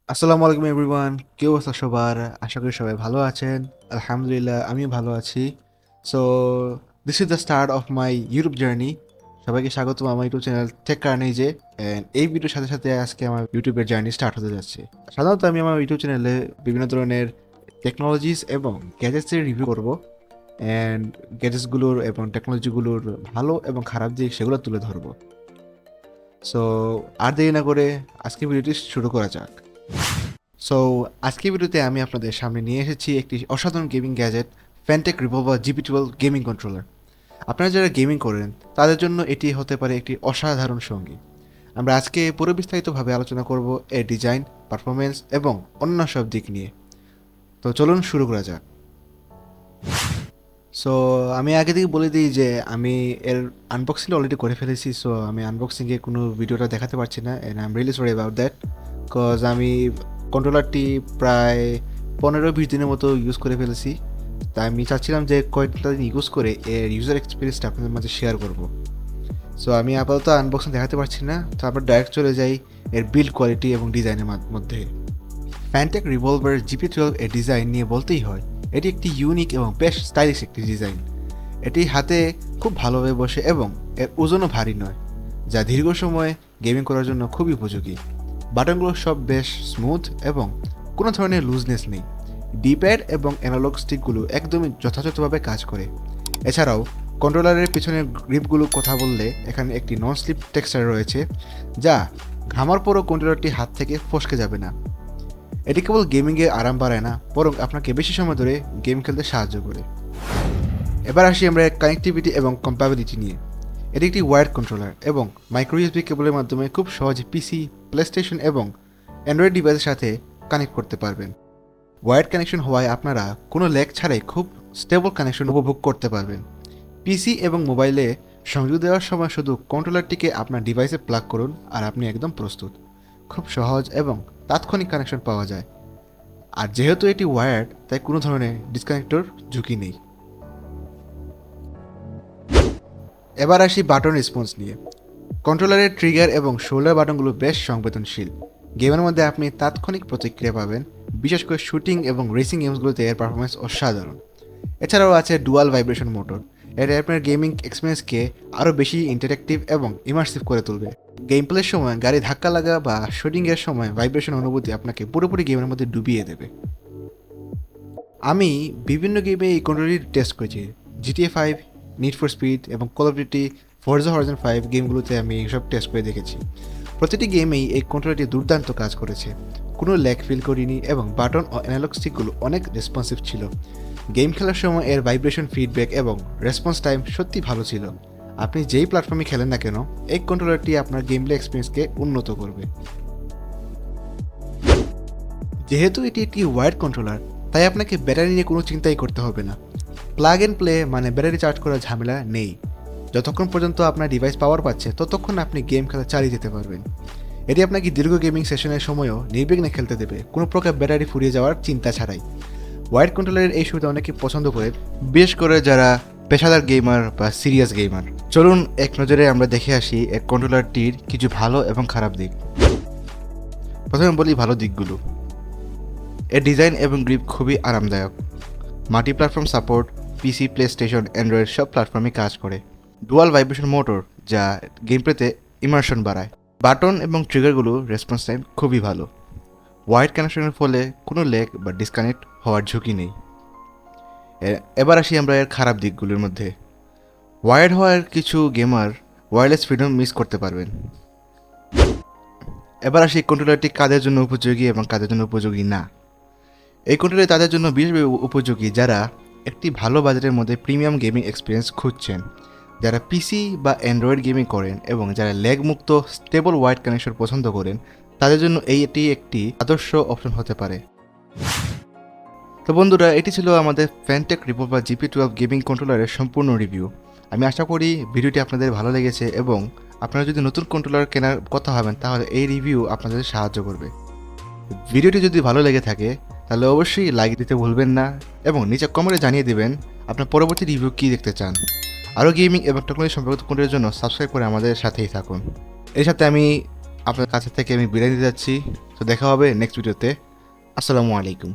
আসসালামু আলাইকুম এভরিওয়ান। কি অবস্থা সবার? আশা করি সবাই ভালো আছেন। আলহামদুলিল্লাহ আমিও ভালো আছি। So this is the start of my YouTube journey. সবাইকে স্বাগতম আমার ইউটিউব চ্যানেল টেক কার্নেজে। অ্যান্ড এই ভিডিওর সাথে সাথে আজকে আমার ইউটিউবের জার্নি স্টার্ট হতে যাচ্ছে। সাধারণত আমি আমার ইউটিউব চ্যানেলে বিভিন্ন ধরনের টেকনোলজিস এবং গ্যাজেটসের রিভিউ করব। অ্যান্ড গ্যাজেটসগুলোর এবং টেকনোলজিগুলোর ভালো এবং খারাপ দিক সেগুলো তুলে ধরবো। সো আর দেরি না করে আজকে ভিডিওটি শুরু করা যাক। সো আজকের ভিডিওতে আমি আপনাদের সামনে নিয়ে এসেছি একটি অসাধারণ gaming gadget, ফ্যানটেক revolver GP12 gaming controller. আপনারা যারা গেমিং করেন তাদের জন্য এটি হতে পারে একটি অসাধারণ সঙ্গী। আমরা আজকে পুরো বিস্তারিতভাবে আলোচনা করব এর ডিজাইন, পারফরমেন্স এবং অন্য সব দিক নিয়ে। তো চলুন শুরু করা যাক। সো আমি আগে থেকে বলে দিই যে আমি এর আনবক্সিং অলরেডি করে ফেলেছি। সো আমি আনবক্সিংয়ে কোনো ভিডিওটা দেখাতে পারছি না, and I am really sorry about that. Because আমি কন্ট্রোলারটি প্রায় 15-20 দিনের মতো ইউজ করে ফেলেছি। তাই আমি চাচ্ছিলাম যে কয়েকটা দিন ইউজ করে এর ইউজার এক্সপিরিয়েন্সটা আপনাদের মাঝে শেয়ার করব। সো আমি আপাতত আনবক্সিং দেখাতে পারছি না, তো আমরা ডাইরেক্ট চলে যাই এর বিল্ড কোয়ালিটি এবং ডিজাইনের মধ্যে। ফ্যানটেক রিভলভার GP12 এর ডিজাইন নিয়ে বলতেই হয়, এটি একটি ইউনিক এবং বেশ স্টাইলিশ একটি ডিজাইন। এটি হাতে খুব ভালোভাবে বসে এবং এর ওজনও ভারী নয়, যা দীর্ঘ সময় গেমিং করার জন্য খুবই উপযোগী। বাটনগুলো সব বেশ স্মুথ এবং কোনো ধরনের লুজনেস নেই। ডিপ্যাড এবং অ্যানালগ স্টিকগুলো একদমই যথাযথভাবে কাজ করে। এছাড়াও কন্ট্রোলারের পিছনের গ্রিপগুলো কথা বললে এখানে একটি নন স্লিপ টেক্সচার রয়েছে, যা ঘামার পরও কন্ট্রোলারটি হাত থেকে ফসকে যাবে না। এটি কেবল গেমিংয়ে আরাম বাড়ায় না, বরং আপনাকে বেশি সময় ধরে গেম খেলতে সাহায্য করে। এবার আসি আমরা কানেক্টিভিটি এবং কম্প্যাবিলিটি নিয়ে। এটি একটি ওয়্যার্ড কন্ট্রোলার এবং মাইক্রো ইউএসবি কেবলের মাধ্যমে খুব সহজে পিসি, প্লেস্টেশন এবং অ্যান্ড্রয়েড ডিভাইসের সাথে কানেক্ট করতে পারবেন। ওয়্যার্ড কানেকশন হওয়ায় আপনারা কোনো ল্যাগ ছাড়াই খুব স্টেবল কানেকশন উপভোগ করতে পারবেন। পিসি এবং মোবাইলে সংযোগ দেওয়ার সময় শুধু কন্ট্রোলারটিকে আপনার ডিভাইসে প্লাগ করুন আর আপনি একদম প্রস্তুত। খুব সহজ এবং তাৎক্ষণিক কানেকশন পাওয়া যায়। আর যেহেতু এটি ওয়্যার্ড, তাই কোনো ধরনের ডিসকানেক্টর ঝুঁকি নেই। এবার আসি বাটন রেসপন্স নিয়ে। কন্ট্রোলারের ট্রিগার এবং শোল্ডার বাটনগুলো বেশ সংবেদনশীল। গেমের মধ্যে আপনি তাৎক্ষণিক প্রতিক্রিয়া পাবেন, বিশেষ করে শুটিং এবং রেসিং গেমসগুলোতে এর পারফরমেন্স অসাধারণ। এছাড়াও আছে ডুয়াল ভাইব্রেশন মোটর। এটা আপনার গেমিং এক্সপিরিয়েন্সকে আরও বেশি ইন্টারেক্টিভ এবং ইমার্সিভ করে তুলবে। গেম প্লের সময় গাড়ি ধাক্কা লাগা বা শুটিংয়ের সময় ভাইব্রেশন অনুভূতি আপনাকে পুরোপুরি গেমের মধ্যে ডুবিয়ে দেবে। আমি বিভিন্ন গেমে এই কন্ট্রোলারটি টেস্ট করেছি। GTA 5, নিড ফর স্পিড এবং কল অফ ডিউটি, ফরজা হরাইজন 5 গেমগুলোতে আমি এইসব টেস্ট করে দেখেছি। প্রতিটি গেমেই এই কন্ট্রোলারটি দুর্দান্ত কাজ করেছে, কোনো ল্যাগ ফিল করিনি এবং বাটন ও অ্যানালগ স্টিকগুলো অনেক রেসপন্সিভ ছিল। গেম খেলার সময় এর ভাইব্রেশন ফিডব্যাক এবং রেসপন্স টাইম সত্যি ভালো ছিল। আপনি যেই প্ল্যাটফর্মে খেলেন না কেন, এই কন্ট্রোলারটি আপনার গেম প্লে এক্সপিরিয়েন্সকে উন্নত করবে। যেহেতু এটি একটি ওয়্যার্ড কন্ট্রোলার, তাই আপনাকে ব্যাটারি নিয়ে কোনো চিন্তাই করতে হবে না। প্লাগ অ্যান্ড প্লে মানে ব্যাটারি চার্জ করার ঝামেলা নেই। যতক্ষণ পর্যন্ত আপনার ডিভাইস পাওয়ার পাচ্ছে ততক্ষণ আপনি গেম খেলা চালিয়ে যেতে পারবেন। এটি আপনাকে দীর্ঘ গেমিং সেশনের সময়ও নির্বিঘ্নে খেলতে দেবে, কোনো প্রকার ব্যাটারি ফুরিয়ে যাওয়ার চিন্তা ছাড়াই। ওয়্যার্ড কন্ট্রোলারের এই সুবিধা অনেকে পছন্দ করে, বিশেষ করে যারা পেশাদার গেমার বা সিরিয়াস গেমার। চলুন এক নজরে আমরা দেখে আসি এর কন্ট্রোলারটির কিছু ভালো এবং খারাপ দিক। প্রথমে বলি ভালো দিকগুলো। এর ডিজাইন এবং গ্রিপ খুবই আরামদায়ক। মাল্টি প্ল্যাটফর্ম সাপোর্ট, পিসি, প্লেস্টেশন, অ্যান্ড্রয়েড সব প্ল্যাটফর্মে কাজ করে। ডুয়াল ভাইব্রেশন মোটর, যা গেম প্লেতে ইমার্শন বাড়ায়। বাটন এবং ট্রিগারগুলো রেসপন্স টাইম খুবই ভালো। ওয়্যার্ড কানেকশনের ফলে কোনো ল্যাগ বা ডিসকানেক্ট হওয়ার ঝুঁকি নেই। এবার আসি আমরা এর খারাপ দিকগুলোর মধ্যে। ওয়্যার্ড হওয়ার কিছু গেমার ওয়্যারলেস ফ্রিডম মিস করতে পারবেন। এবার আসি কন্ট্রোলারটি কাদের জন্য উপযোগী এবং কাদের জন্য উপযোগী না। এই কন্ট্রোলার তাদের জন্য বিশেষভাবে উপযোগী যারা একটি ভালো বাজারের মধ্যে প্রিমিয়াম গেমিং এক্সপিরিয়েন্স খুঁজছেন, যারা পিসি বা অ্যান্ড্রয়েড গেমিং করেন এবং যারা ল্যাগমুক্ত স্টেবল ওয়্যার্ড কানেকশন পছন্দ করেন, তাদের জন্য এটি একটি আদর্শ অপশন হতে পারে। তো বন্ধুরা, এটি ছিল আমাদের ফ্যানটেক রিভলভার GP12 গেমিং কন্ট্রোলারের সম্পূর্ণ রিভিউ। আমি আশা করি ভিডিওটি আপনাদের ভালো লেগেছে এবং আপনারা যদি নতুন কন্ট্রোলার কেনার কথা ভাবেন তাহলে এই রিভিউ আপনাদের সাহায্য করবে। ভিডিওটি যদি ভালো লেগে থাকে তাহলে অবশ্যই লাইক দিতে ভুলবেন না এবং নিচে কমেন্টে জানিয়ে দেবেন আপনার পরবর্তী রিভিউ কী দেখতে চান। আরও গেমিং এবং টেকনোলজি সম্পর্কিত কন্টেন্টের জন্য সাবস্ক্রাইব করে আমাদের সাথেই থাকুন। এর সাথে আমি আপনার কাছে থেকে আমি বিদায় নিতে যাচ্ছি। তো দেখা হবে নেক্সট ভিডিওতে। আসসালামু আলাইকুম।